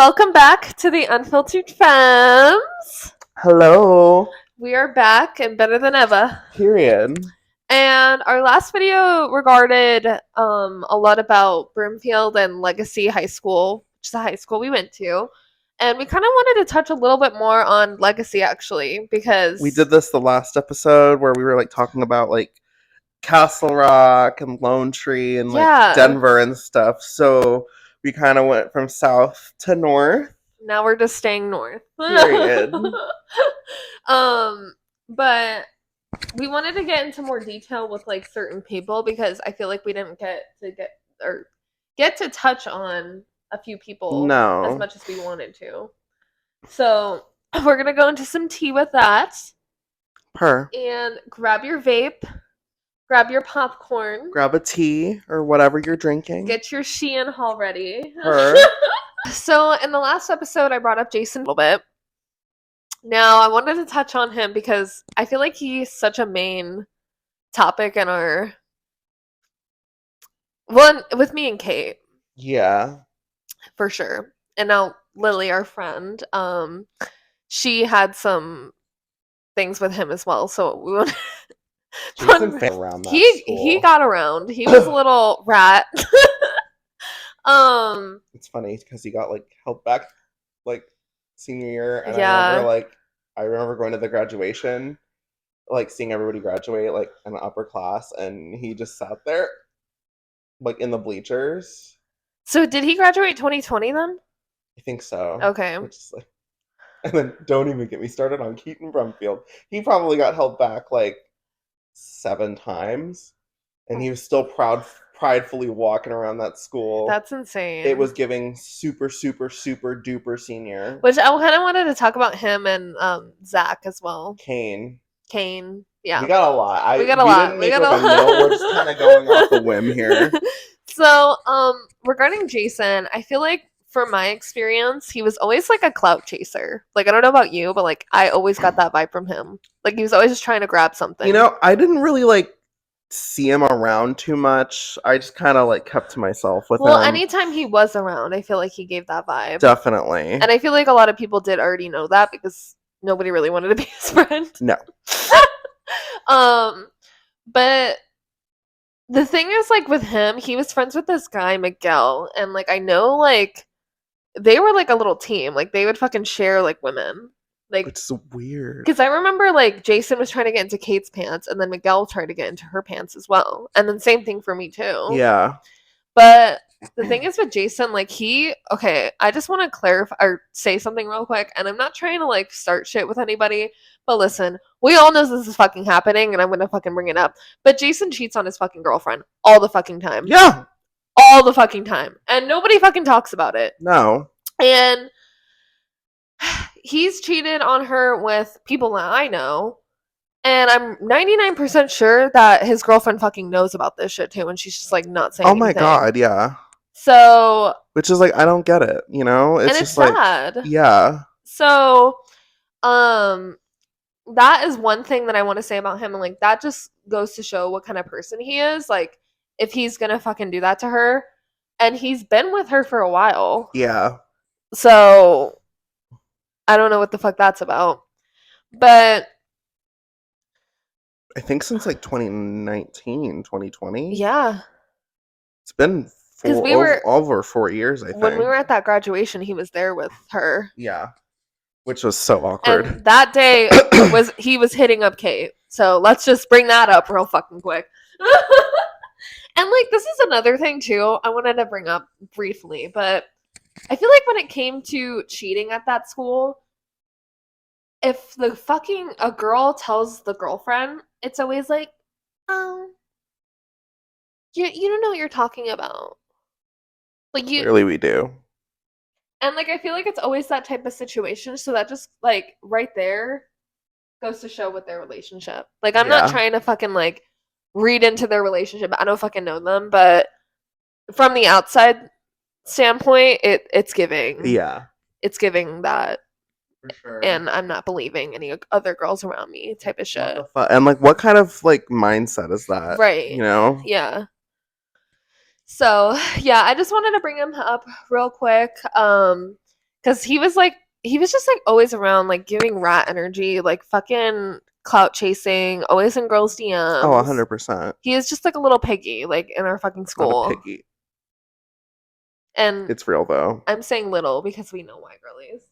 Welcome back to the Unfiltered Femmes. Hello. We are back and better than ever. Period. And our last video regarded a lot about Broomfield and Legacy High School, which is the high school we went to. And we kind of wanted to touch a little bit more on Legacy, actually, because We did this the last episode where we were like talking about like Castle Rock and Lone Tree and like Yeah. Denver and stuff. So we kind of went from south to north. Now we're just staying north. Period. But we wanted to get into more detail with like certain people because I feel like we didn't get to touch on a few people as much as we wanted to. So we're gonna go into some tea with that. And grab your vape, grab your popcorn, grab a tea or whatever you're drinking. Get your Shein haul ready. So in the last episode, I brought up Jason a little bit. Now, I wanted to touch on him because I feel like he's such a main topic in our... Well, with me and Kate. Yeah. For sure. And now Lily, our friend, she had some things with him as well, so we want Jason fell around that school. He got around. He was a little rat. It's funny because he got like held back like senior year, and Yeah. I remember going to the graduation, like seeing everybody graduate like in the upper class, and he just sat there like in the bleachers. So did he graduate 2020 then? I think so. Okay. Which is like, and then don't even get me started on Keaton Brumfield. He probably got held back like 7 times, and he was still pridefully walking around that school. That's insane. It was giving super, super, super duper senior. Which I kind of wanted to talk about him and Zach as well. Kane. Yeah. We got a lot. We got a lot. We're just kind of going off a whim here. So, regarding Jason, I feel like from my experience, he was always like a clout chaser. Like, I don't know about you, but like I always got that vibe from him. Like he was always just trying to grab something. You know, I didn't really like see him around too much. I just kind of like kept to myself with him. Well, anytime he was around, I feel like he gave that vibe. Definitely. And I feel like a lot of people did already know that because nobody really wanted to be his friend. No. But the thing is, like, with him, he was friends with this guy, Miguel, and like I know like they were like a little team. Like they would fucking share like women. Like, it's weird. Because I remember like Jason was trying to get into Kate's pants, and then Miguel tried to get into her pants as well. And then same thing for me too. Yeah. But the thing is with Jason, like I just want to clarify or say something real quick, and I'm not trying to like start shit with anybody, but listen, we all know this is fucking happening, and I'm gonna fucking bring it up. But Jason cheats on his fucking girlfriend all the fucking time. Yeah. All the fucking time. And nobody fucking talks about it. No. And he's cheated on her with people that I know. And I'm 99% sure that his girlfriend fucking knows about this shit too, and she's just like not saying anything. Oh my god, yeah. So, which is like I don't get it, you know? It's just sad. Like, yeah. So, that is one thing that I want to say about him, and like that just goes to show what kind of person he is. Like, if he's gonna fucking do that to her, and he's been with her for a while. Yeah. So, I don't know what the fuck that's about. But I think since like 2019, 2020. Yeah. It's been over 4 years, I think. When we were at that graduation, he was there with her. Yeah. Which was so awkward. And that day he was hitting up Kate. So let's just bring that up real fucking quick. And like this is another thing too I wanted to bring up briefly, but I feel like when it came to cheating at that school, if a girl tells the girlfriend, it's always like, oh, you don't know what you're talking about. Like Clearly we do. And like I feel like it's always that type of situation, so that just like right there goes to show with their relationship. Like I'm not trying to fucking like read into their relationship. I don't fucking know them, but from the outside standpoint, it's giving. Yeah. It's giving that. For sure. And I'm not believing any other girls around me type of shit. And like what kind of like mindset is that? Right. You know? Yeah. So, yeah, I just wanted to bring him up real quick. Because he was just like always around, like giving rat energy, like fucking clout chasing, always in girls' DMs. Oh, 100%. He is just like a little piggy, like in our fucking Not school. a piggy. And It's real though. I'm saying little because we know why girlies.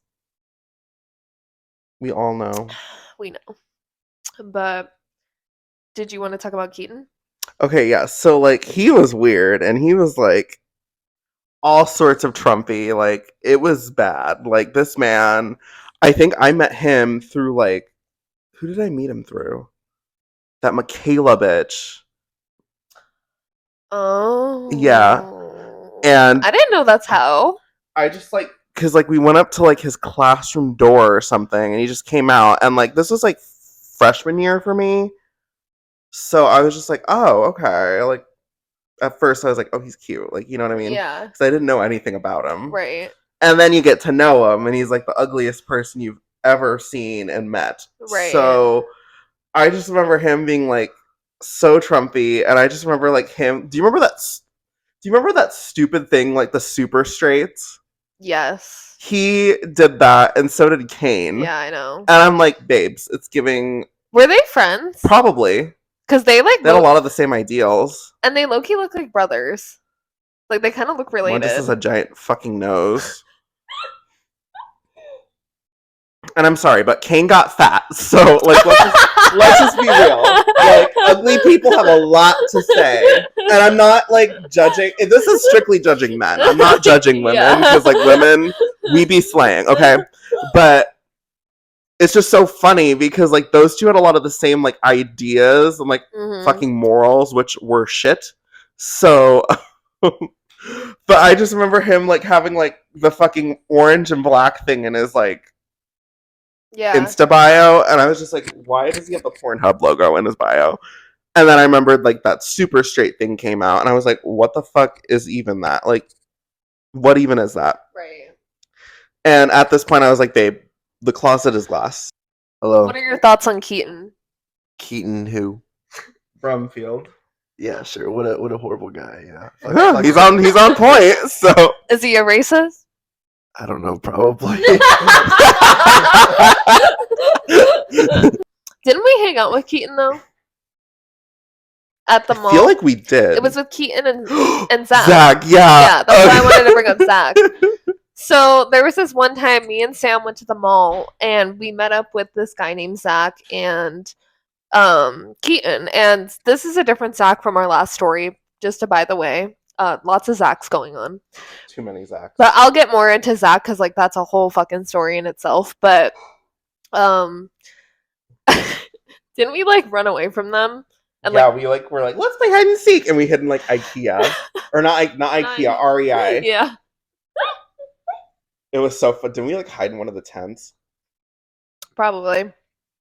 We all know. We know. But did you want to talk about Keaton? Okay, yeah. So like he was weird and he was like all sorts of Trumpy. Like it was bad. Like this man, I think I met him through like who did I meet him through? That Michaela bitch. Oh. Yeah. And I didn't know that's how. I just like because like we went up to like his classroom door or something and he just came out and like this was like freshman year for me. So I was just like, oh, okay. Like at first I was like, oh, he's cute. Like, you know what I mean? Yeah. Because I didn't know anything about him. Right. And then you get to know him and he's like the ugliest person you've ever seen and met. Right. So I just remember him being like so Trumpy and I just remember like him. Do you remember that stupid thing like the super straights? Yes. He did that and so did Kane. Yeah, I know. And I'm like, babes, it's giving. Were they friends? Probably. Because they like They had a lot of the same ideals. and they low-key look like brothers. Like they kind of look related. One just has a giant fucking nose. And I'm sorry, but Kane got fat, so like let's just be real. Like ugly people have a lot to say, and I'm not like judging. This is strictly judging men. I'm not judging women because like women, we be slaying, okay? But it's just so funny because like those two had a lot of the same like ideas and like fucking morals, which were shit. So, but I just remember him like having like the fucking orange and black thing in his like Insta bio, and I was just like, why does he have the Pornhub logo in his bio? And then I remembered like that super straight thing came out, and I was like, what the fuck is even that? Like, what even is that? Right. And at this point, I was like, babe, the closet is glass. Hello. What are your thoughts on Keaton? Keaton who? Brumfield. Yeah, sure. What a horrible guy. Yeah. Yeah, he's on point. So Is he a racist? I don't know, probably. Didn't we hang out with Keaton though? At the mall. I feel like we did. It was with Keaton and Zach. Zach, yeah. Yeah, that's why I wanted to bring up Zach. So there was this one time me and Sam went to the mall and we met up with this guy named Zach and Keaton. And this is a different Zach from our last story, just to by the way. Lots of Zachs going on. Too many Zachs. But I'll get more into Zach because like that's a whole fucking story in itself. But didn't we like run away from them? And, yeah, we're like, let's play hide and seek, and we hid in like IKEA, or not IKEA, REI. Yeah, it was so fun. Didn't we like hide in one of the tents? Probably.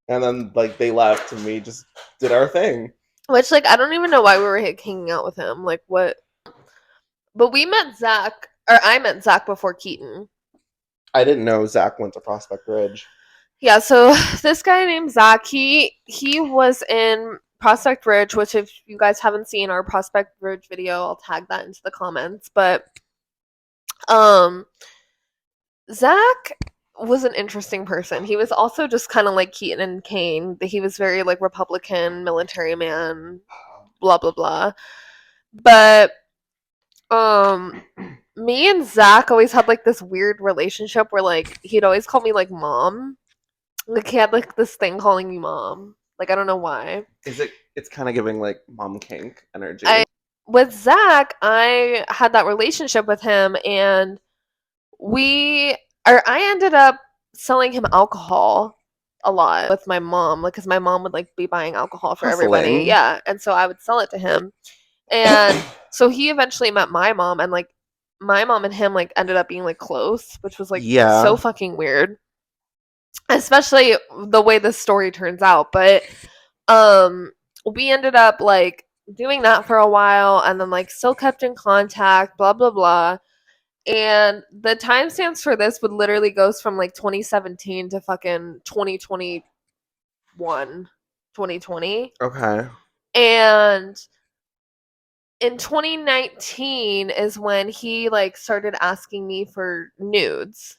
And then like they left, and we just did our thing. Which like I don't even know why we were hanging out with him. Like what? But we met Zach, or I met Zach before Keaton. I didn't know Zach went to Prospect Ridge. Yeah, so this guy named Zach, he was in Prospect Ridge, which if you guys haven't seen our Prospect Ridge video, I'll tag that into the comments. But Zach was an interesting person. He was also just kind of like Keaton and Kane. He was very like Republican, military man, blah blah blah. But me and Zach always had like this weird relationship where like he'd always call me like mom. Like he had like this thing calling me mom. Like I don't know why. It's kind of giving like mom kink energy. With Zach, I had that relationship with him, and I ended up selling him alcohol a lot with my mom, like because my mom would like be buying alcohol for everybody. Yeah, and so I would sell it to him, and so he eventually met my mom, and like my mom and him like ended up being like close, which was like so fucking weird. Especially the way this story turns out, but we ended up like doing that for a while and then like still kept in contact, blah blah blah. And the timestamps for this would literally goes from like 2017 to fucking 2021, 2020. Okay. And in 2019 is when he like started asking me for nudes.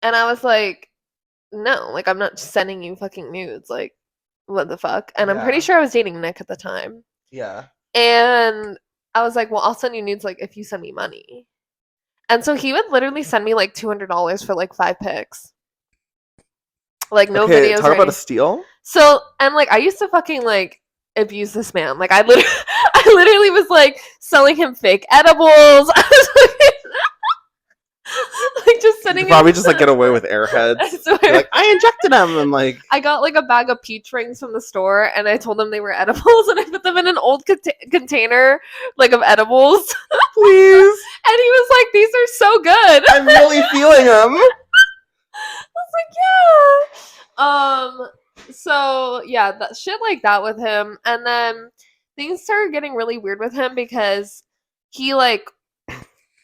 And I was like, no, like, I'm not sending you fucking nudes. Like, what the fuck? And I'm pretty Yeah. sure I was dating Nick at the time. Yeah. And I was like, well, I'll send you nudes, like, if you send me money. And so he would literally send me, like, $200 for, like, 5 pics. Like, no Okay, videos talk or about a anything. steal. So, and, like, I used to fucking, like, abuse this man. Like, I literally was, like, selling him fake edibles. I was like, just You sending could probably him. just like get away with I airheads. swear. You're like, I injected them, and like, I got like a bag of peach rings from the store, and I told them they were edibles, and I put them in an old container, like, of edibles. please, And he was like, "These are so good." I'm really feeling them. I was like, yeah. So yeah, that shit like that with him, and then things started getting really weird with him because he like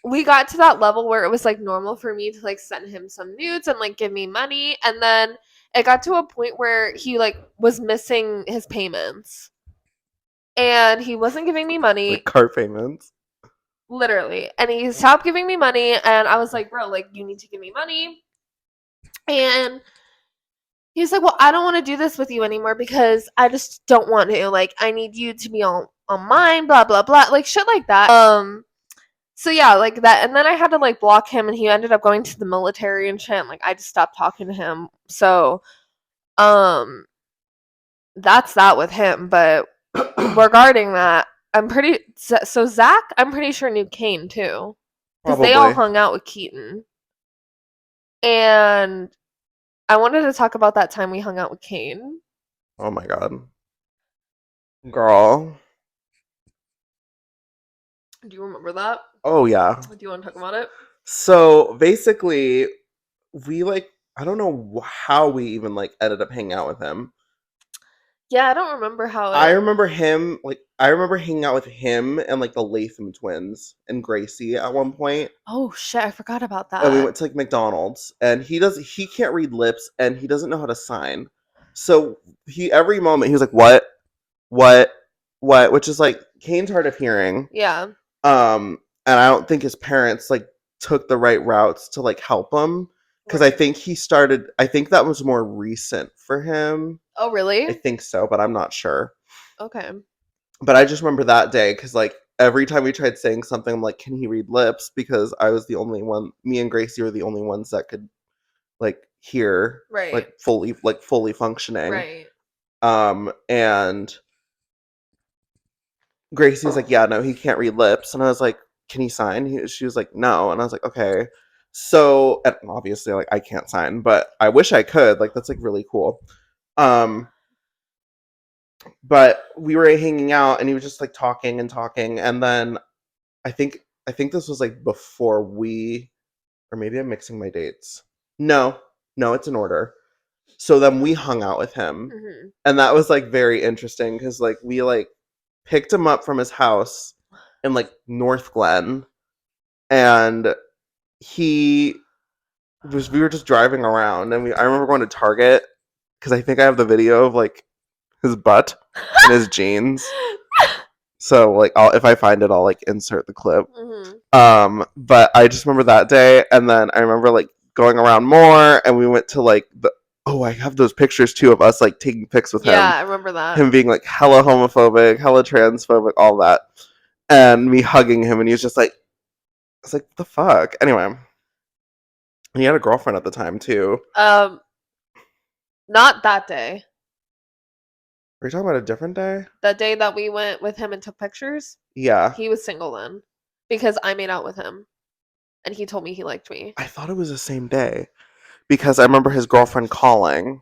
we got to that level where it was like normal for me to like send him some nudes and like give me money, and then it got to a point where he like was missing his payments. And he wasn't giving me money, Like car payments. literally. And he stopped giving me money, and I was like, "Bro, like, you need to give me money." And he's like, "Well, I don't want to do this with you anymore because I just don't want to. Like, I need you to be on mine, blah blah blah." Like shit like that. So yeah, like that, and then I had to like block him, and he ended up going to the military and shit. And, like, I just stopped talking to him. So that's that with him. But regarding that, so Zach, I'm pretty sure knew Kane too, because they all Probably. hung out with Keaton. And I wanted to talk about that time we hung out with Kane. Oh my god, girl. Do you remember that? Oh yeah. Do you want to talk about it? So basically, we like I don't know how we even like ended up hanging out with him. Yeah, I don't remember how it. I remember him like I remember hanging out with him and like the Latham twins and Gracie at one point. Oh shit, I forgot about that. And we went to like McDonald's, and he can't read lips, and he doesn't know how to sign. So he every moment he was like, what, which is like Kane's hard of hearing. Yeah. And I don't think his parents like took the right routes to like help him, because I think I think that was more recent for him. Oh really? I think so, but I'm not sure. Okay. But I just remember that day because like every time we tried saying something, I'm like, can he read lips? Because I was the only one, me and Gracie were the only ones that could like hear, Right. like fully functioning. Right. And Gracie was like, yeah, no, he can't read lips. And I was like, can he sign? She was like, no. And I was like, okay. So, and obviously, like, I can't sign, but I wish I could. Like, that's like really cool. But we were hanging out, and he was just like talking and talking, and then I think this was like before we, or maybe I'm mixing my dates. No, it's in order. So then we hung out with him, Mhm. and that was like very interesting because like we like picked him up from his house in like North Glen, and we were just driving around, and I remember going to Target because I think I have the video of like his butt and his jeans. So like if I find it, I'll like insert the clip. Mhm. But I just remember that day, and then I remember like going around more, and we went to like I have those pictures too of us like taking pics with him. Yeah, I remember that. Him being like hella homophobic, hella transphobic, all that, and me hugging him, and he was just like, "It's like what the fuck." Anyway, and he had a girlfriend at the time too. Not that day. Are you talking about a different day? The day that we went with him and took pictures, Yeah. he was single then, because I made out with him, and he told me he liked me. I thought it was the same day because I remember his girlfriend calling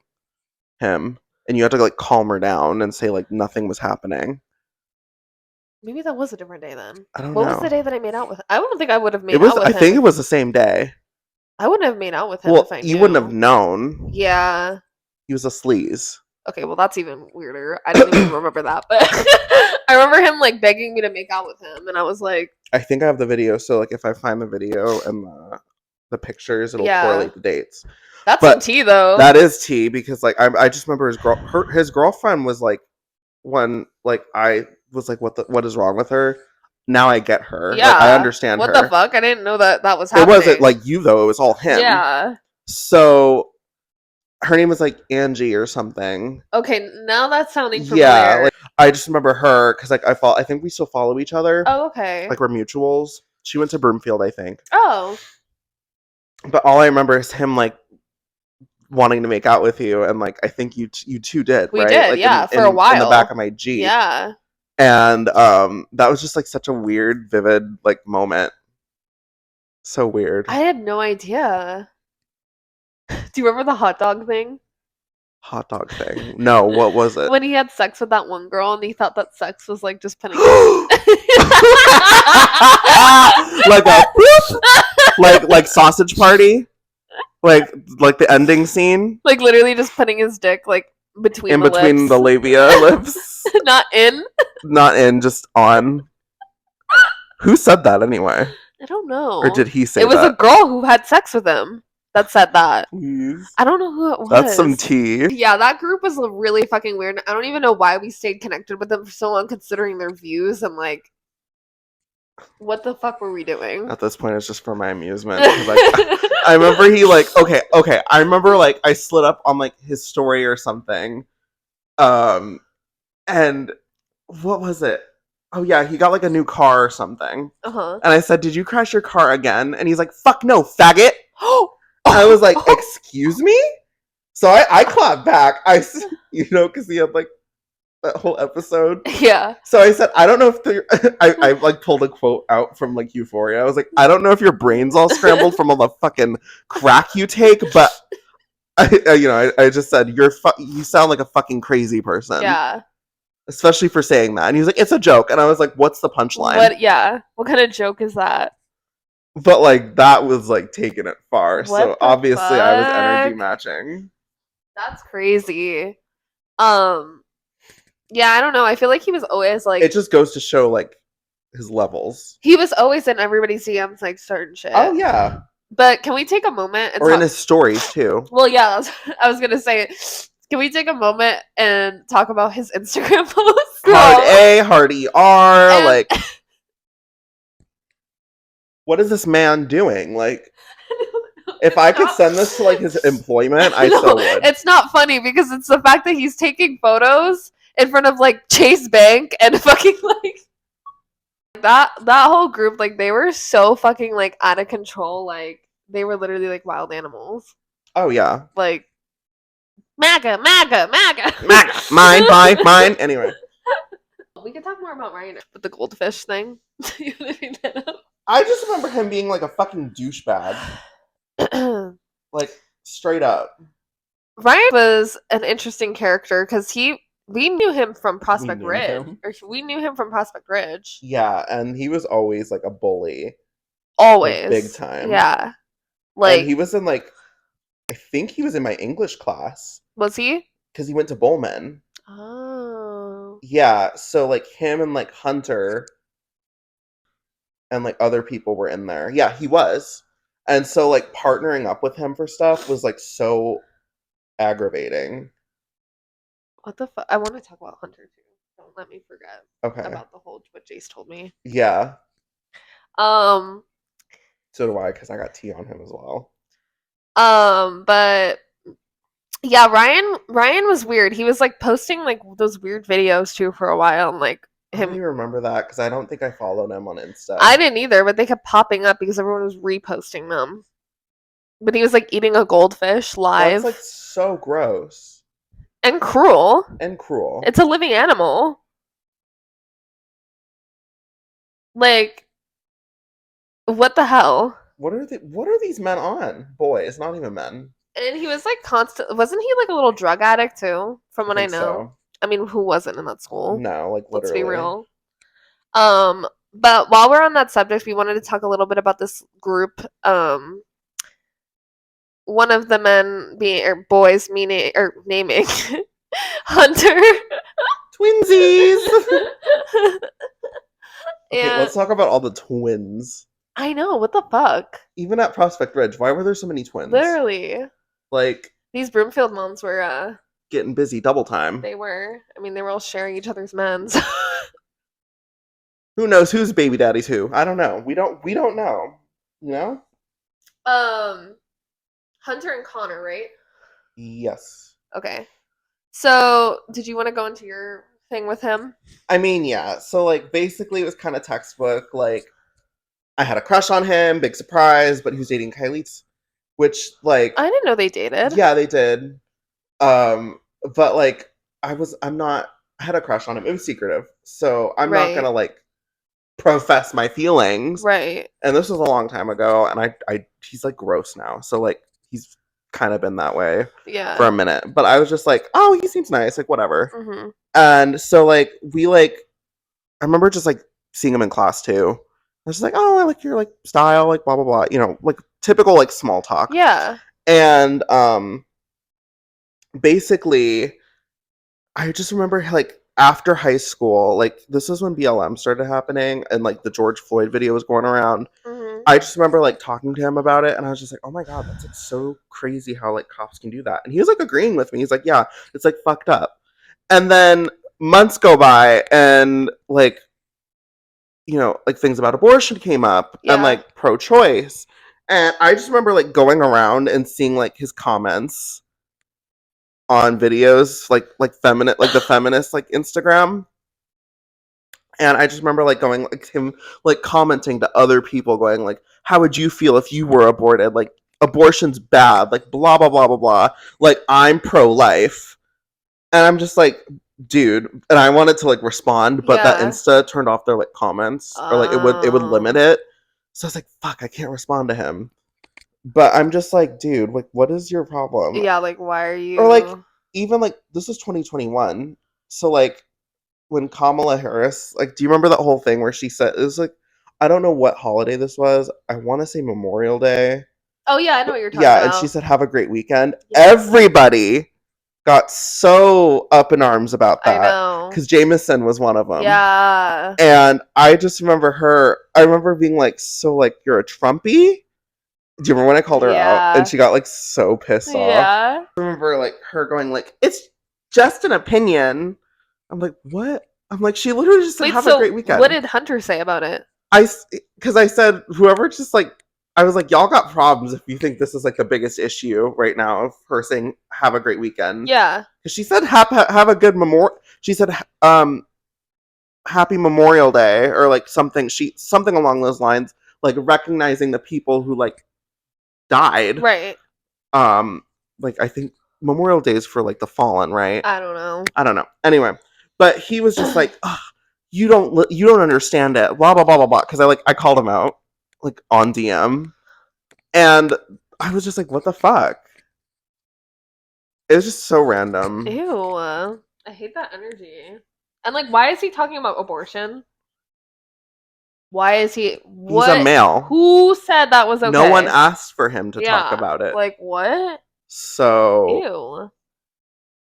him, and you had to like calm her down and say like nothing was happening. Maybe that was a different day then. I don't What know. was the day that I made out with him? I don't think I would have made It was. out with I him. think it was the same day. I wouldn't have made out with him Well, if I you wouldn't have knew. known. Yeah. He was a sleaze. Okay, well that's even weirder. I didn't even remember that, but I remember him like begging me to make out with him, and I was like, I think I have the video, so like if I find the video and the pictures, it'll Yeah. correlate the dates. "That's But some tea, though." That is tea because like I just remember his girlfriend was like when like I was like what is wrong with her? Now I get her. Yeah. Like, I understand What her. the fuck? I didn't know that was It happening. wasn't like you though. It was all him. Yeah. So her name was like Angie or something. Okay, now that's sounding familiar. Yeah, like I just remember her because like I think we still follow each other. Oh, okay. Like we're mutuals. She went to Broomfield, I think. Oh. But all I remember is him like wanting to make out with you, and like I think you two did. We right? did, Like, yeah, for a while. in the back of my Jeep. Yeah. And that was just like such a weird, vivid like moment. So weird. I had no idea. Do you remember the hot dog thing? Hot dog thing. No, what was it? When he had sex with that one girl and he thought that sex was like just pinning Like a like sausage party? Like the ending scene? like literally just putting his dick like between In the between lips. the labia lips. Not in. Not in, just on. Who said that anyway? I don't know. Or did he say It was that? a girl who had sex with him that said that. Please. I don't know who it was. That's some tea. Yeah, that group was really fucking weird. I don't even know why we stayed connected with them for so long, considering their views and like, what the fuck were we doing? At this point, it's just for my amusement. 'Cause, like, I remember he like okay. I remember like I slid up on like his story or something, and what was it? Oh yeah, he got like a new car or something, Uh-huh. and I said, "Did you crash your car again?" And he's like, "Fuck no, faggot." I was like, "Excuse me?" So I clapped back. Because he had like that whole episode. Yeah. So I said, I don't know if I like pulled a quote out from like Euphoria. I was like, I don't know if your brain's all scrambled from all the fucking crack you take, but I just said you sound like a fucking crazy person. Yeah. Especially for saying that. And he was like, it's a joke. And I was like, what's the punchline? What kind of joke is that? But like that was like taking it far. What So the obviously I was fuck? energy matching. That's crazy. Yeah, I don't know. I feel like he was always like It just goes to show like his levels. he was always in everybody's DMs like certain shit. Oh yeah. But can we take a moment and Or talk? in his stories too. Well, yeah, I was gonna say, can we take a moment and talk about his Instagram posts? Hard A, hard ER, And- like what is this man doing? Like if I could send this to like his employment, I so would. It's not funny because it's the fact that he's taking photos in front of like Chase Bank and fucking like that whole group, like they were so fucking like out of control. Like they were literally like wild animals. Oh yeah. Like MAGA. Mine. Anyway. We could talk more about Ryan with the goldfish thing. You wanna bring that up? I just remember him being like a fucking douchebag. Like straight up. Ryan was an interesting character because we knew him from Prospect knew Ridge. him. Or we knew him from Prospect Ridge. Yeah, and he was always like a bully. Always. Big time. Yeah. Like and he was in like I think he was in my English class. was he? Because he went to Bowman. Oh. Yeah, so like him and like Hunter and like other people were in there. Yeah, he was. And so like partnering up with him for stuff was like so aggravating. What the fuck? I want to talk about Hunter too. Don't let me forget Okay. about the whole what Jace told me. Yeah, Um, so do I because I got tea on him as well. but yeah, Ryan was weird. He was like posting like those weird videos too for a while and like I don't even him. remember that because I don't think I followed him on Insta. I didn't either, but they kept popping up because everyone was reposting them. But he was like eating a goldfish live That's like so gross and cruel. and cruel. It's a living animal. Like, what the hell? What are these men on? Boys, not even men. And he was like constant. Wasn't he like a little drug addict too? From what I think know. so. I mean, who wasn't in that school? No, like literally. Let's be real. But while we're on that subject, we wanted to talk a little bit about this group. One of the men boys naming Hunter. Twinsies. Okay, And let's talk about all the twins. I know, what the fuck? Even at Prospect Ridge, why were there so many twins? Literally. Like These Broomfield moms were getting busy double time. they were all sharing each other's men's. Who knows whose baby daddy's who? I don't know. We don't know. You know? Hunter and Connor, right? Yes. Okay. So, did you want to go into your thing with him? I mean, yeah. So, like, basically, it was kind of textbook. Like, I had a crush on him, big surprise, but he was dating Kylie, which, like, I didn't know they dated. yeah, they did. But like, I'm not. I had a crush on him. It was secretive, so I'm not Right. gonna like profess my feelings. Right. And this was a long time ago, and he's like gross now. So like, he's kind of been that way Yeah. for a minute. But I was just like, oh, he seems nice, like whatever. Mm-hmm. And so like I remember just like seeing him in class too. I was just like, oh, I like your like style, like blah blah blah, like typical like small talk. Yeah. And basically, I just remember like after high school, like this is when BLM started happening and like the George Floyd video was going around. Mm-hmm. I just remember like talking to him about it, and I was just like, oh my god, that's like so crazy how like cops can do that. And he was like agreeing with me. He's like, yeah, it's like fucked up. And then months go by, and like like things about abortion came up and Yeah. like pro-choice. And I just remember like going around and seeing like his comments on videos like feminine, like the feminist like Instagram. And I just remember like going like him like commenting to other people going like, how would you feel if you were aborted? Like abortion's bad, like blah blah blah blah blah. Like I'm pro-life. And I'm just like, dude, and I wanted to like respond, but that Yeah. Insta turned off their like comments or like it would limit it. So I was like, fuck, I can't respond to him. But I'm just like, dude, like what is your problem? Yeah, like why are you Or like even like this is 2021. So like when Kamala Harris, like do you remember that whole thing where she said it was like, I don't know what holiday this was. I want to say Memorial Day. Oh yeah, I know what you're talking Yeah, about. and she said have a great weekend. Yes. Everybody got so up in arms about I that know. because Jameson was one of them. Yeah. And I just remember I remember being like, so like you're a Trumpy? Do you remember when I called her out Yeah. and she got like so pissed off? Yeah. I remember like her going like, it's just an opinion. I'm like, what? I'm like, she literally just said Wait, have so a great weekend. what did Hunter say about it? Because I said whoever just like, I was like, y'all got problems if you think this is like the biggest issue right now of her saying have a great weekend. Yeah. Because she said have a good memorial. She said happy Memorial Day or like something along those lines, like recognizing the people who like died. Right. Like I think Memorial Day is for like the fallen, right? I don't know. Anyway, but he was just like, "Ugh, you don't understand it, blah blah blah blah blah. Because I called him out like on DM, and I was just like, what the fuck? It was just so random. Ew. I hate that energy. And like, why is he talking about abortion? Why is he? What? He's a male. Who said that was okay? No one asked for him to Yeah, talk about it. Like what? So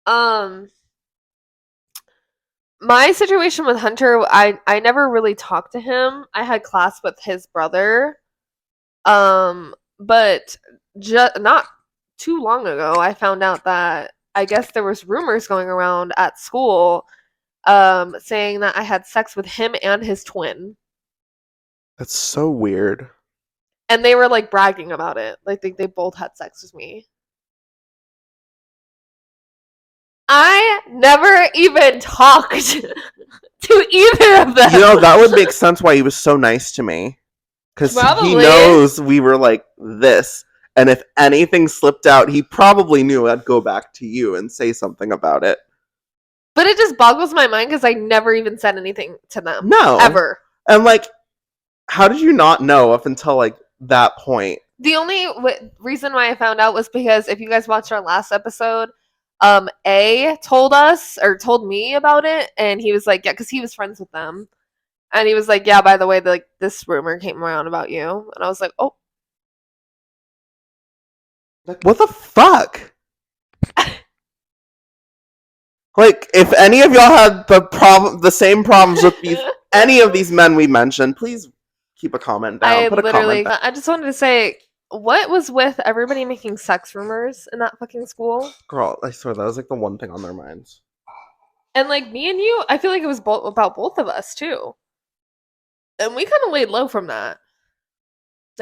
Ew. My situation with Hunter, I never really talked to him. I had class with his brother. But not too long ago, I found out that I guess there was rumors going around at school, saying that I had sex with him and his twin. that's so weird. And they were like bragging about it. Like they both had sex with me. I never even talked to either of them. That would make sense why he was so nice to me. Because he Probably. knows we were like this. And if anything slipped out, he probably knew I'd go back to you and say something about it. But it just boggles my mind because I never even said anything to them. No. Ever. And like, how did you not know up until like that point? The only reason why I found out was because if you guys watched our last episode, A told me about it, and he was like, yeah, because he was friends with them, and he was like, yeah, by the way, like this rumor came around about you, and I was like, oh, Like, what the fuck? Like, if any of y'all had the same problems with any of these men we mentioned, please keep a comment down. Put a comment down. I just wanted to say, what was with everybody making sex rumors in that fucking school? Girl, I swear that was like the one thing on their minds. And like me and you, I feel like it was about both of us too. And we kind of laid low from that.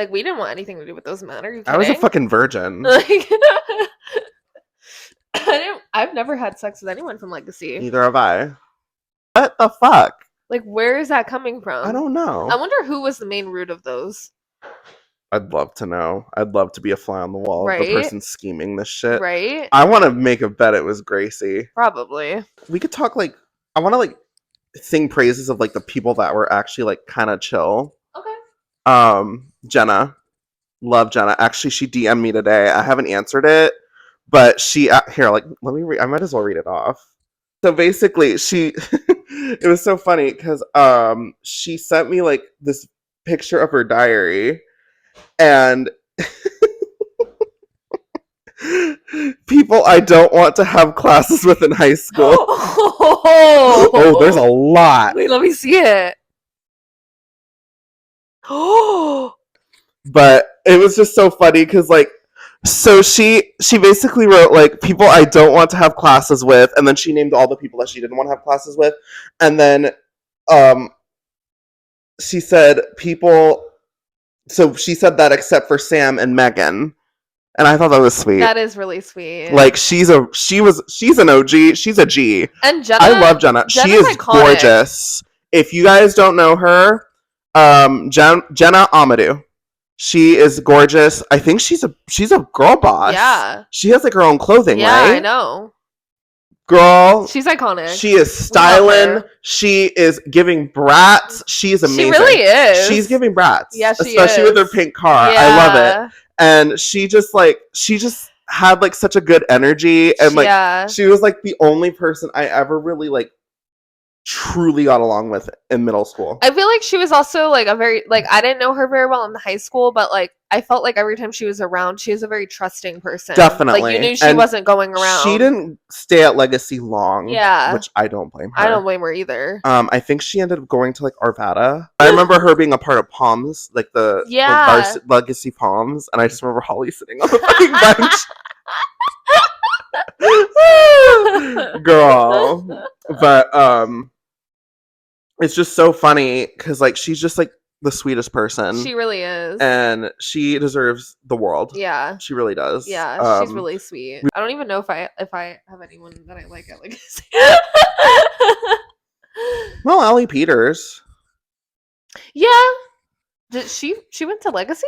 Like, we didn't want anything to do with those men. Are you I was a kidding? fucking virgin. Like, I've never had sex with anyone from Legacy. Neither have I. What the fuck? Like, where is that coming from? I don't know. I wonder who was the main root of those. I'd love to know. I'd love to be a fly on the wall. Right? The person scheming this shit. Right? I want to make a bet it was Gracie. Probably. We could talk like I want to like sing praises of like the people that were actually like kind of chill. Okay. Jenna, love Jenna. Actually, she DM'd me today. I haven't answered it, but she here like let me read. I might as well read it off. So basically, she it was so funny because she sent me like this picture of her diary, and people I don't want to have classes with in high school. Oh, there's a lot. Wait, let me see it. Oh, But it was just so funny because like so she basically wrote like people I don't want to have classes with, and then she named all the people that she didn't want to have classes with, and then she said people, so she said that except for Sam and Megan, and I thought that was sweet. that is really sweet. Like she's an OG, she's a G. and Jenna, I love Jenna. She Jenna's is iconic. gorgeous. If you guys don't know her, Jenna Amadou. She is gorgeous. I think she's a girl boss. Yeah. She has like her own clothing, Yeah, right? I know. Girl, She's iconic. she is her. styling. She is giving brats. She is amazing. She really is. She's giving brats. Yeah, she especially with her is. pink car. I love it. And she just had like such a good energy, and like yeah. she was like the only person I ever really like truly got along with in middle school. I feel like she was also like a very like I didn't know her very well in high school, but like I felt like every time she was around, she was a very trusting person. Definitely. Like you knew she And wasn't going around. She didn't stay at Legacy long. Yeah. Which I don't blame her. I don't blame her either. I think she ended up going to like Arvada. I remember her being a part of Palms, like the Legacy Palms, and I just remember Holly sitting on the fucking bench. Girl. But it's just so funny because like she's just like the sweetest person. She really is. And she deserves the world. Yeah. She really does. Yeah, she's really sweet. I don't even know if I have anyone that I like at Legacy. Well, Allie Peters. Yeah. Did she went to Legacy?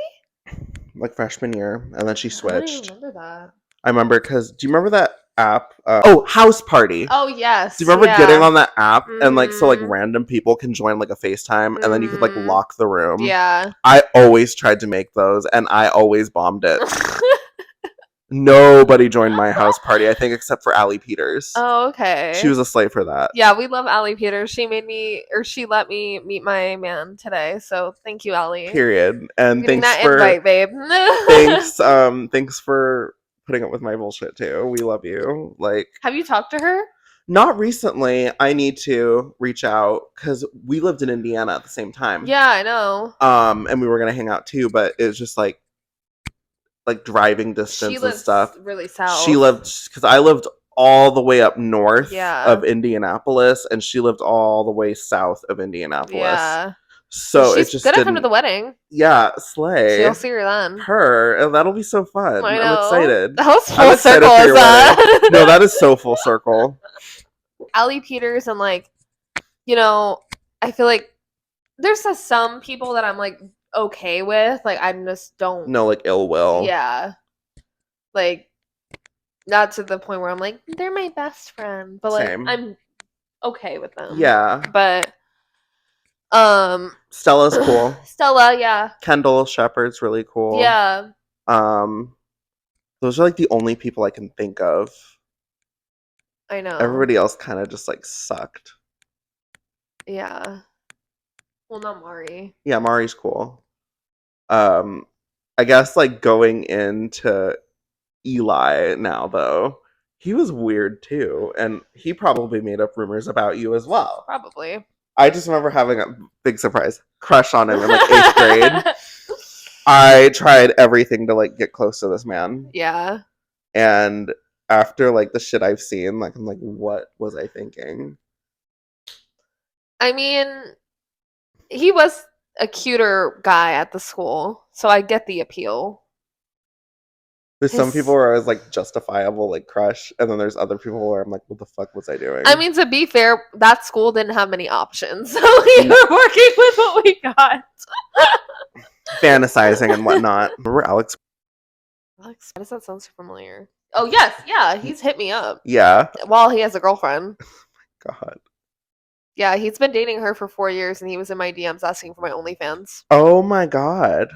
Like freshman year, and then she I don't switched. even remember that. I remember because do you remember that app? House Party. Oh yes. Do you remember getting on that app and like so like Mhm. random people can join like a FaceTime and then you could like Mhm. lock the room? Yeah. I always tried to make those and I always bombed it. Nobody joined my house party, I think, except for Allie Peters. Oh, okay. She was a slave for that. Yeah, we love Allie Peters. She let me meet my man today. So thank you, Allie. Period. And Getting thanks that for invite, babe. thanks for putting up with my bullshit too. We love you. Like, Have you talked to her? not recently. I need to reach out because we lived in Indiana at the same time. Yeah, I know. And we were gonna hang out too, but it was just like driving distance She and lives stuff. really south. She lived because I lived all the way up north Yeah. of Indianapolis, and she lived all the way south of Indianapolis. Yeah. So She's it just gonna didn't. come to the wedding. Yeah, So slay. you'll see her then. Her, and that'll be so fun. I I'm know. excited. That was I'm full excited circle, for is your that? No, that is so full circle. Allie Peters and like, you know, I feel like there's some people that I'm like okay with. Like I just don't. No, like ill will. Yeah. Like, not to the point where I'm like they're my best friend, but like Same. I'm okay with them. Yeah. But Stella's cool. Stella, yeah. Kendall Shepard's really cool. Yeah. Those are like the only people I can think of. I know. Everybody else kind of just like sucked. Yeah. Well, not Mari. Yeah, Mari's cool. I guess like going into Eli now though, he was weird too, and he probably made up rumors about you as well. Probably. I just remember having a big surprise crush on him in like 8th grade. I tried everything to like get close to this man. Yeah. And after like the shit I've seen, like I'm like, what was I thinking? I mean, he was a cuter guy at the school, So I get the appeal. There's some His- people where I was like justifiable, like crush, and then there's other people where I'm like, what the fuck was I doing? I mean, to be fair, that school didn't have many options, so we were working with what we got. fantasizing and whatnot. Remember Alex? Alex, why does that sound so familiar? Oh yes, yeah, he's hit me up Yeah. while he has a girlfriend. God. Yeah, he's been dating her for 4 years, and he was in my DMs asking for my OnlyFans. Oh my God.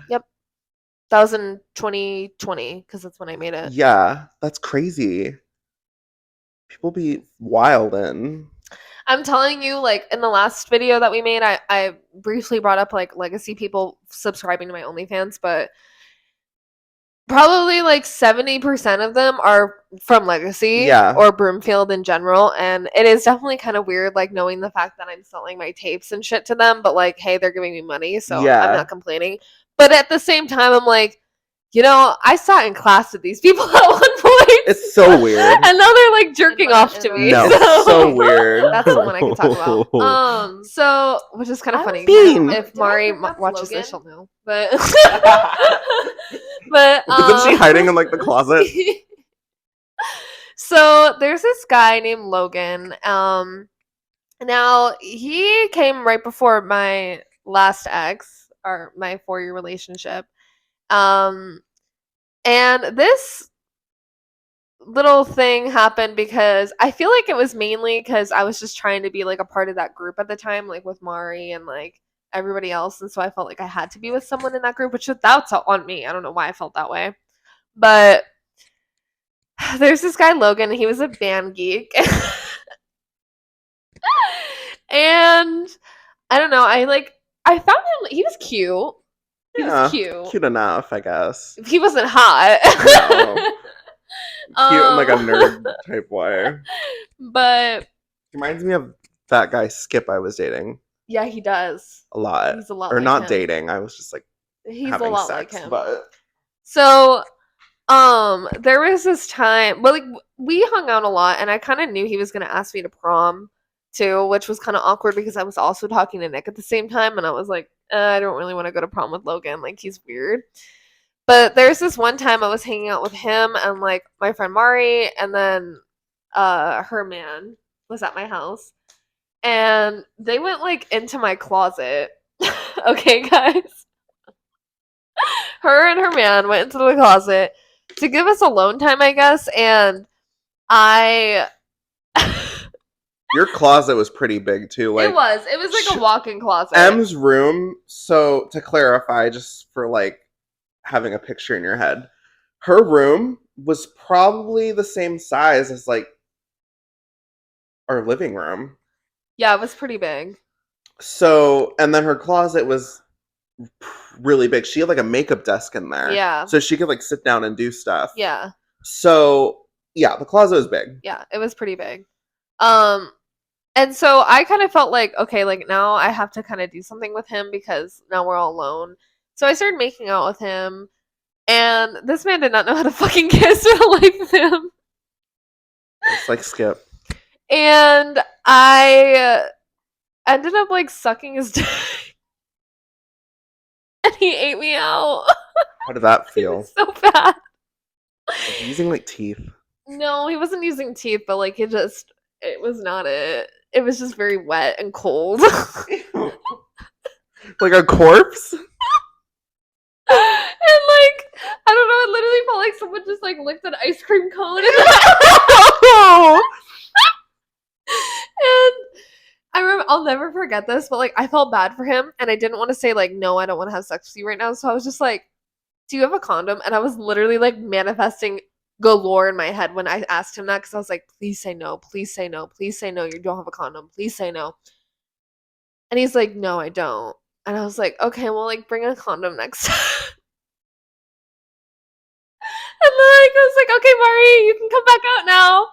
That was in 2020 because that's when I made it. Yeah, that's crazy. People be wild in. I'm telling you, like in the last video that we made, I briefly brought up like legacy people subscribing to my OnlyFans, but probably like 70% of them are from Legacy Yeah. or Broomfield in general. And it is definitely kind of weird, like knowing the fact that I'm selling my tapes and shit to them, but like, hey, they're giving me money, so Yeah. I'm not complaining. But at the same time, I'm like, you know, I sat in class with these people at one point. It's so weird. And now they're like jerking off to me. No, so weird. That's someone I can talk about. So, which is kind of I'm funny. being- If Did I Mari bring up watches Logan? this, she'll know. But, but Isn't she hiding in like the closet? So there's this guy named Logan. Now he came right before my last ex, or my 4-year relationship. And this little thing happened because I feel like it was mainly because I was just trying to be like a part of that group at the time, like with Mari and like everybody else, and so I felt like I had to be with someone in that group, which that's on me. I don't know why I felt that way, but there's this guy Logan. He was a band geek, and I don't know. I found him. He was cute. He Yeah, was cute. cute enough, I guess. He wasn't hot. No. Cute in like a nerd type way. But Reminds me of that guy Skip I was dating yeah, he does. a lot. He's a lot Or like not him. dating. I was just like He's a having lot sex, like him. but So, there was this time, well, like we hung out a lot, and I kind of knew he was gonna ask me to prom too, which was kind of awkward because I was also talking to Nick at the same time, and I was like, I don't really want to go to prom with Logan, like he's weird. But there's this one time I was hanging out with him and like my friend Mari, and then her man was at my house, and they went like into my closet. Okay, guys. Her and her man went into the closet to give us alone time, I guess, and I your closet was pretty big too. Like it was like a walk-in closet. M's room, so to clarify, just for like having a picture in your head, her room was probably the same size as like our living room. Yeah, it was pretty big. So, and then her closet was really big. She had like a makeup desk in there. Yeah. So she could like sit down and do stuff. Yeah. So, yeah, the closet was big. Yeah, it was pretty big. And so I kind of felt like, okay, like now I have to kind of do something with him because now we're all alone. So I started making out with him, and this man did not know how to fucking kiss in the life of him. It's like Skip. And I ended up like sucking his dick. And he ate me out. How did that It feel? was so bad. Using like teeth. No, he wasn't using teeth, but like it was not it. It was just very wet and cold. Like a corpse? And like, I don't know, it literally felt like someone just like licked an ice cream cone. And I remember, I'll never forget this, but like I felt bad for him, and I didn't want to say like, no, I don't want to have sex with you right now. So I was just like, do you have a condom? And I was literally like manifesting galore in my head when I asked him that, because I was like, please say no, please say no, please say no, you don't have a condom, please say no. And he's like, no, I don't. And I was like, okay, well, like bring a condom next time. And like I was like, okay, Mari, you can come back out now.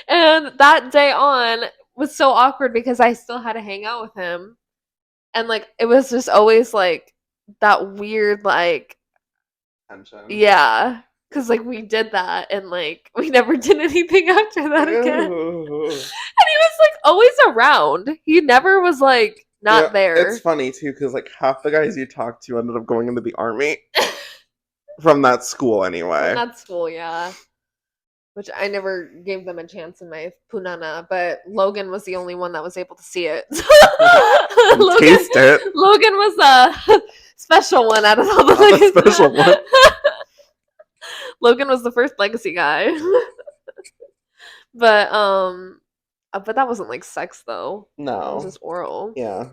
And that day on was so awkward because I still had to hang out with him. And like it was just always like that weird like, Tension. yeah, because like we did that and like we never did anything after that again. Ew. And he was like always around. He never was like not Yeah, there. It's funny too, because like half the guys you talk to ended up going into the army from that school anyway. Not school, yeah. Which I never gave them a chance in my punana, but Logan was the only one that was able to see it. Taste it. Logan was a special one out of all the Not the legacy. special one. Logan was the first legacy guy. But that wasn't like sex though. It was No. just oral. Yeah.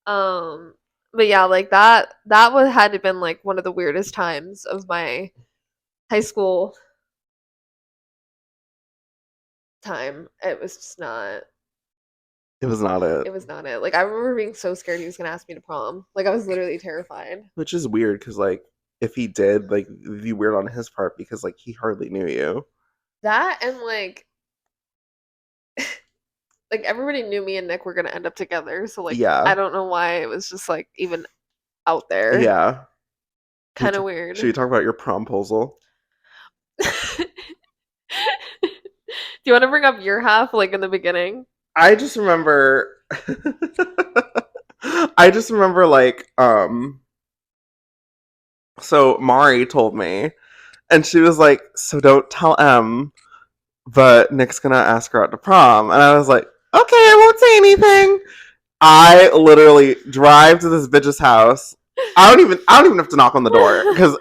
But yeah, like that would had to been like one of the weirdest times of my high school time. It was just not. It was not it. It was not it. Like I remember being so scared he was gonna ask me to prom. Like I was literally terrified. Which is weird because like if he did, like it'd be weird on his part because like he hardly knew you. That and like like everybody knew me and Nick were gonna end up together. So like Yeah. I don't know why it was just like even out there. Yeah. Kind of weird. Should we talk about your promposal? Do you want to bring up your half like in the beginning? I just remember I just remember like so Mari told me and she was like, so don't tell M, but Nick's gonna ask her out to prom. And I was like, okay, I won't say anything. I literally drive to this bitch's house. I don't even have to knock on the door because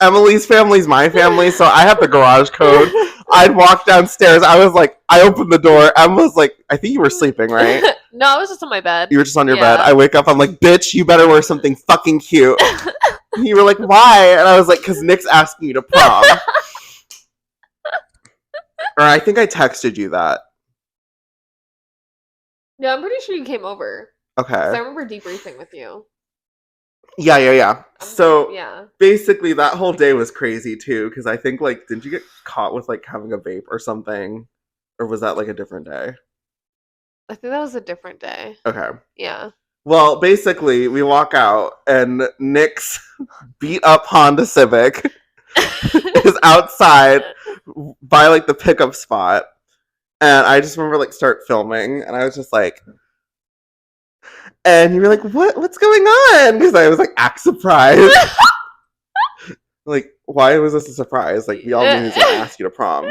Emily's family's my family, so I have the garage code. I'd walk downstairs. I was like, I opened the door. Em was like, I think you were sleeping, right? No, I was just on my bed. You were just on your Yeah. bed. I wake up. I'm like, bitch, you better wear something fucking cute. You were like, why? And I was like, because Nick's asking you to prom. Or I think I texted you that. Yeah, I'm pretty sure you came over. 'Cause I Okay. remember debriefing with you. Yeah. So yeah. basically, that whole day was crazy too. Because I think like, didn't you get caught with like having a vape or something, or was that like a different day? I think that was a different day. Okay. Yeah. Well, basically, we walk out and Nick's beat up Honda Civic is outside by like the pickup spot. And I just remember like start filming and I was just like, and you were like, what's going on? Because I was like, act surprised. Like, why was this a surprise? Like, we all knew he was going to ask you to prom.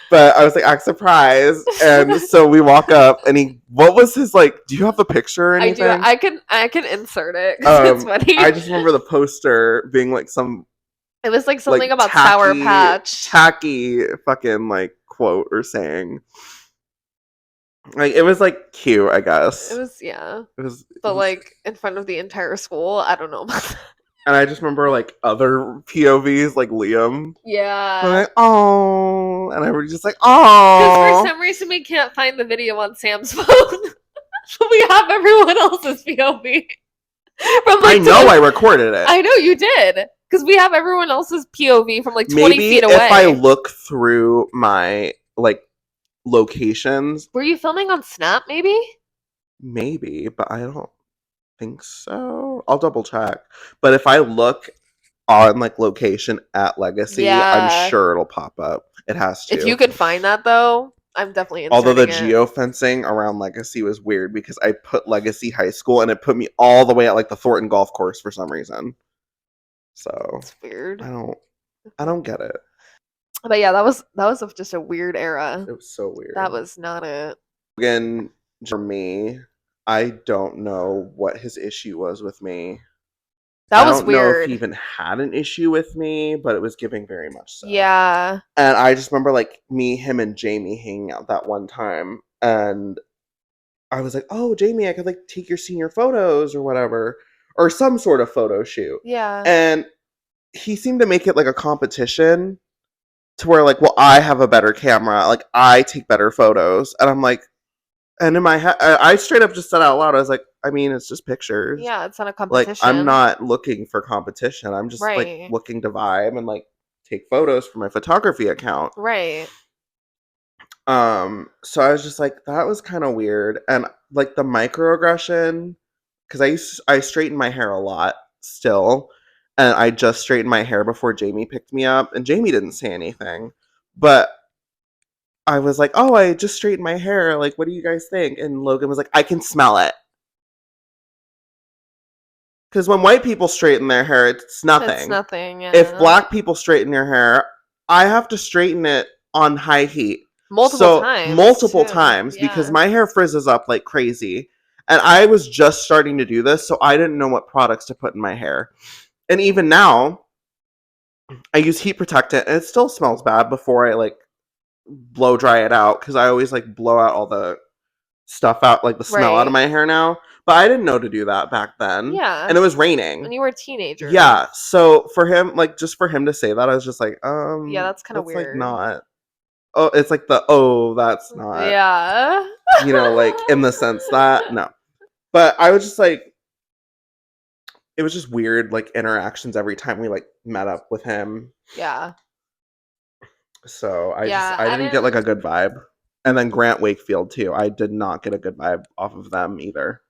But I was like, act surprised. And so we walk up and what was his like, do you have the picture or I do. anything? I can insert it 'cause it's funny. I just remember the poster being like some It was like something like about Sour Patch. tacky fucking like quote or saying. Like it was like cute, I guess. It was yeah. It was, But like in front of the entire school, I don't know about that. and I just remember like other POVs like Liam. Yeah. I'm like, oh, and I was just like, Because oh. for some reason we can't find the video on Sam's phone. So we have everyone else's POV. From I like know I recorded it. I know you did. Because we have everyone else's POV from like 20 Maybe feet away. if I look through my like locations, Were you filming on Snap maybe? maybe, but I don't think so. I'll double check. But if I look on like location at Legacy, Yeah. I'm sure it'll pop up. It has to. If you could find that though, I'm definitely Although the inserting it. geofencing around Legacy was weird because I put Legacy High School and it put me all the way at like the Thornton Golf Course for some reason. So It's weird. I don't get it. But yeah, that was just a weird era. It was so weird. That was not it. Again, for me, I don't know what his issue was with me. That I was don't know if weird. he even had an issue with me, but it was giving very much so. Yeah. And I just remember like me, him, and Jamie hanging out that one time, and I was like, "Oh, Jamie, I could like take your senior photos or whatever, or some sort of photo shoot." Yeah. And he seemed to make it like a competition to where like, well, I have a better camera, like I take better photos, and I'm like, and in my head, I straight up just said out loud, I was like, I mean, it's just pictures. Yeah, it's not a Like competition. I'm not looking for competition. I'm just like Right. looking to vibe and like take photos for my photography account. Right. So I was just like, that was kind of weird. And like the microaggression, because I straighten my hair a lot still. And I just straightened my hair before Jamie picked me up. And Jamie didn't say anything. But I was like, oh, I just straightened my hair. Like, what do you guys think? And Logan was like, I can smell it. Because when white people straighten their hair, it's nothing. It's nothing. Yeah. If black people straighten your hair, I have to straighten it on high heat. multiple times. Multiple too. times because Yeah. my hair frizzes up like crazy. And I was just starting to do this, so I didn't know what products to put in my hair. And even now, I use heat protectant and it still smells bad before I like blow dry it out because I always like blow out all the stuff out, like the smell out of Right. my hair now. But I didn't know to do that back then. Yeah. And it was raining. When you were a teenager. Yeah. So for him, like just for him to say that, I was just like, Yeah, that's kinda like weird. not. Oh, it's like that's not. Yeah. You know, like in the sense that no. But I was just like, it was just weird, like interactions every time we like met up with him. Yeah. So I Yeah, didn't get like a good vibe. And then Grant Wakefield too. I did not get a good vibe off of them either.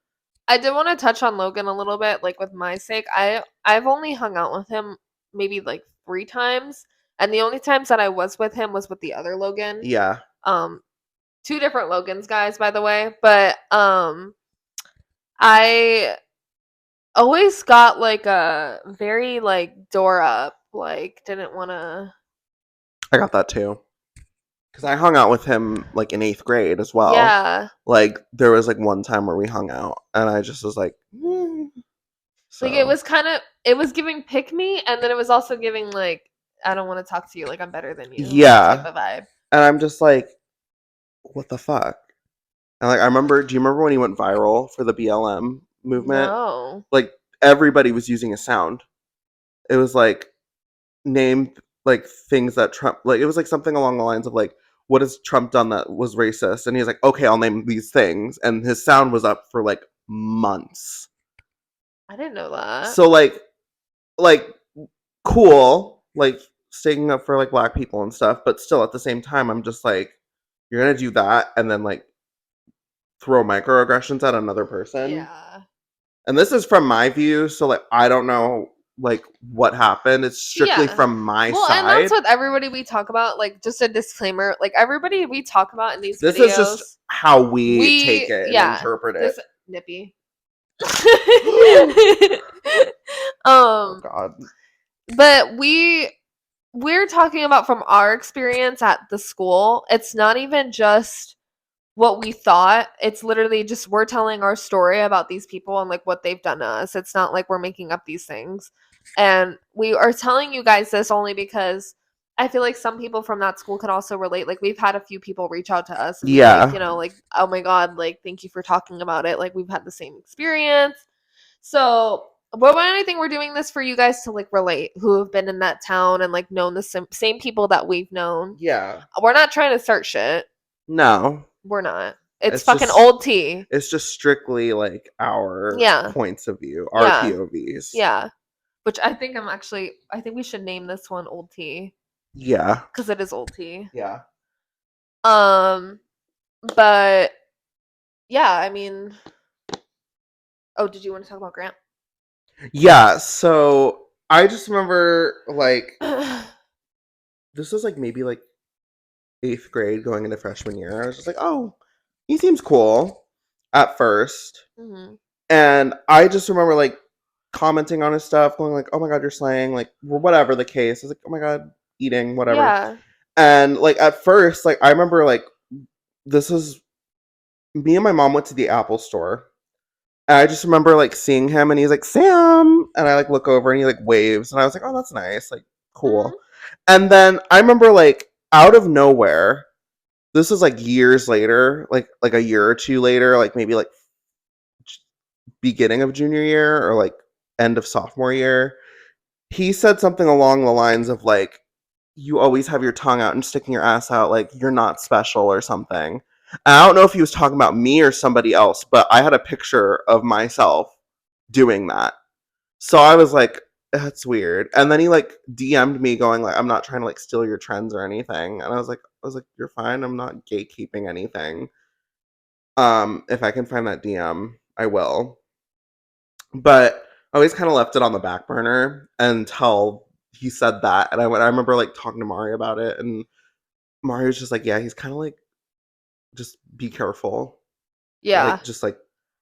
I did want to touch on Logan a little bit, like with my sake. I've only hung out with him maybe like 3 times, and the only times that I was with him was with the other Logan. Yeah. 2 different Logans, guys, by the way. But I always got like a very like door up, like didn't want to. I got that too. Because I hung out with him like in 8th grade as well. Yeah. Like there was like one time where we hung out and I just was like, Like it was giving pick me, and then it was also giving like I don't want to talk to you, like I'm better than you. Yeah. Type of vibe. And I'm just like, what the fuck? And like do you remember when he went viral for the BLM movement? No. Like everybody was using a sound. It was like name like things that Trump, like it was like something along the lines of like, what has Trump done that was racist? And he's like, okay, I'll name these things. And his sound was up for like months. I didn't know that. So like cool, like sticking up for like black people and stuff, but still at the same time, I'm just like, you're gonna do that and then like throw microaggressions at another person. Yeah. And this is from my view, so like I don't know like what happened. It's strictly Yeah. from my Well, side. and that's what everybody we talk about, like just a disclaimer, like everybody we talk about in these This videos. is just how we take it and interpret it. This nippy. Oh God. But we're talking about from our experience at the school. It's not even just what we thought. It's literally just we're telling our story about these people and like what they've done to us. It's not like we're making up these things. And we are telling you guys this only because I feel like some people from that school can also relate. Like we've had a few people reach out to us and be Yeah. like, you know, like, oh my God, like thank you for talking about it. Like we've had the same experience. So more than anything, we're doing this for you guys to like relate, who have been in that town and like known the same people that we've known. Yeah. We're not trying to start shit. No. We're not. It's It's fucking just- old tea. It's just strictly like our Yeah. points of view, our Yeah. POVs. Yeah. Which I think I think we should name this one Old Tea. Yeah. Because it is old tea. Yeah. But yeah, I mean, oh, did you want to talk about Grant? Yeah. So I just remember like this was like maybe like 8th grade going into freshman year. I was just like, oh, he seems cool at first. Mm-hmm. And I just remember like commenting on his stuff, going like, oh my God, you're slaying, like whatever the case. I was like, oh my God, eating, whatever. Yeah. And like at first, like I remember like this was me and my mom went to the Apple store. And I just remember like seeing him and he's like, Sam. And I like look over and he like waves. And I was like, oh, that's nice. Like, cool. Mhm. And then I remember like out of nowhere, this was like years later, like a year or two later, like maybe like beginning of junior year or like end of sophomore year, he said something along the lines of like, you always have your tongue out and sticking your ass out, like you're not special or something. And I don't know if he was talking about me or somebody else, but I had a picture of myself doing that. So I was like, that's weird. And then he like DM'd me going like, I'm not trying to like steal your trends or anything. And I was like, you're fine. I'm not gatekeeping anything. If I can find that DM, I will. But I always kind of left it on the back burner until he said that. And I remember like talking to Mari about it, and Mari was just like, yeah, he's kind of like, just be careful. Yeah. Like, just like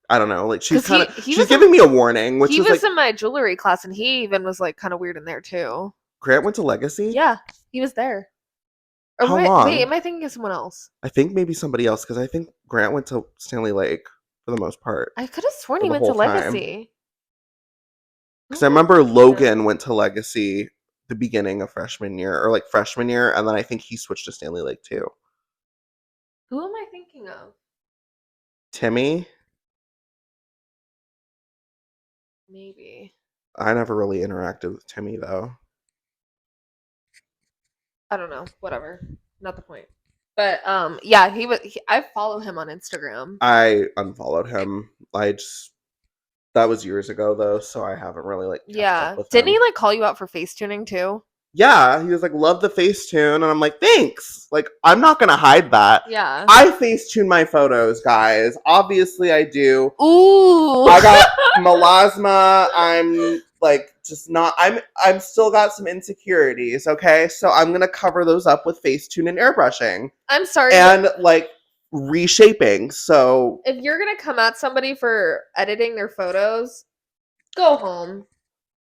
I don't know. Like she's 'Cause kind of he she's was giving me a warning, which he is was like in my jewelry class, and he even was like kind of weird in there too. Grant went to Legacy. Yeah, he was there. Or How wait, long? wait, am I thinking of someone else? I think maybe somebody else because I think Grant went to Stanley Lake for the most part. I could have sworn For he the went to whole time. Legacy. Because I remember Logan went to Legacy the beginning of freshman year, or like freshman year, and then I think he switched to Stanley Lake too. Who am I thinking of? Timmy, Maybe. I never really interacted with Timmy though. I don't know. Whatever. Not the point. But yeah, I follow him on Instagram. I unfollowed him. That was years ago though, so I haven't really like kept Yeah. up with Didn't him. he like call you out for face tuning too? Yeah, he was like, love the Facetune, and I'm like, thanks. Like, I'm not gonna hide that. Yeah. I Facetune my photos, guys. Obviously, I do. Ooh. I got melasma. I'm like just not. I'm still got some insecurities. Okay, so I'm gonna cover those up with Facetune and airbrushing I'm sorry. and like reshaping. So if you're gonna come at somebody for editing their photos, go home.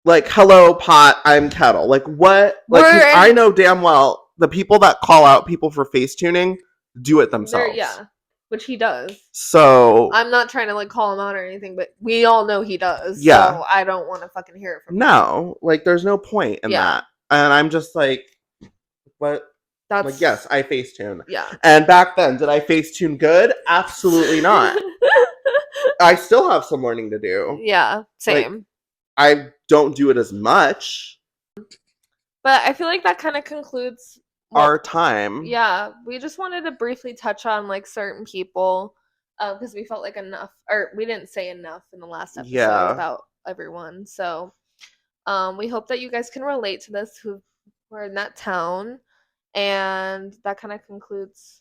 like, hello, pot. I'm kettle. Like what? Like 'cause I know damn well the people that call out people for Facetuning do it themselves. Yeah, which he does. So I'm not trying to like call him out or anything, but we all know he does. Yeah. So I don't want to fucking hear it from him. no, like there's no point in Yeah. that. And I'm just like, what? That's Like, yes, I Facetune. Yeah. And back then, did I Facetune good? Absolutely not. I still have some learning to do. Yeah, same. I don't do it as much. But I feel like that kind of concludes Our time. Yeah, we just wanted to briefly touch on like certain people because we felt like enough, or we didn't say enough in the last episode Yeah. about everyone. So we hope that you guys can relate to this who are in that town, and that kind of concludes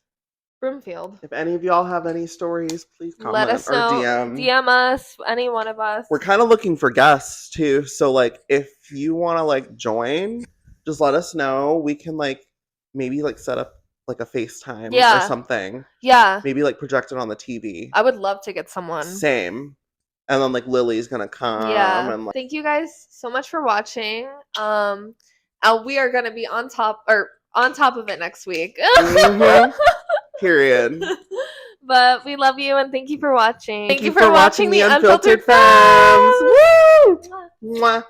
Broomfield. If any of y'all have any stories, please comment Let us or know. DM. DM us, any one of us. We're kind of looking for guests too. So like, if you want to like join, just let us know. We can like maybe like set up like a FaceTime Yeah. or something. Yeah, Maybe like project it on the TV. I would love to get someone. Same. And then like Lily's gonna come. Yeah. And like, Thank you guys so much for watching. And we are gonna be on top of it next week. mhm. Period. But we love you and thank you for watching. Thank you for watching the Unfiltered Femmes. Femmes. Woo! Mwah.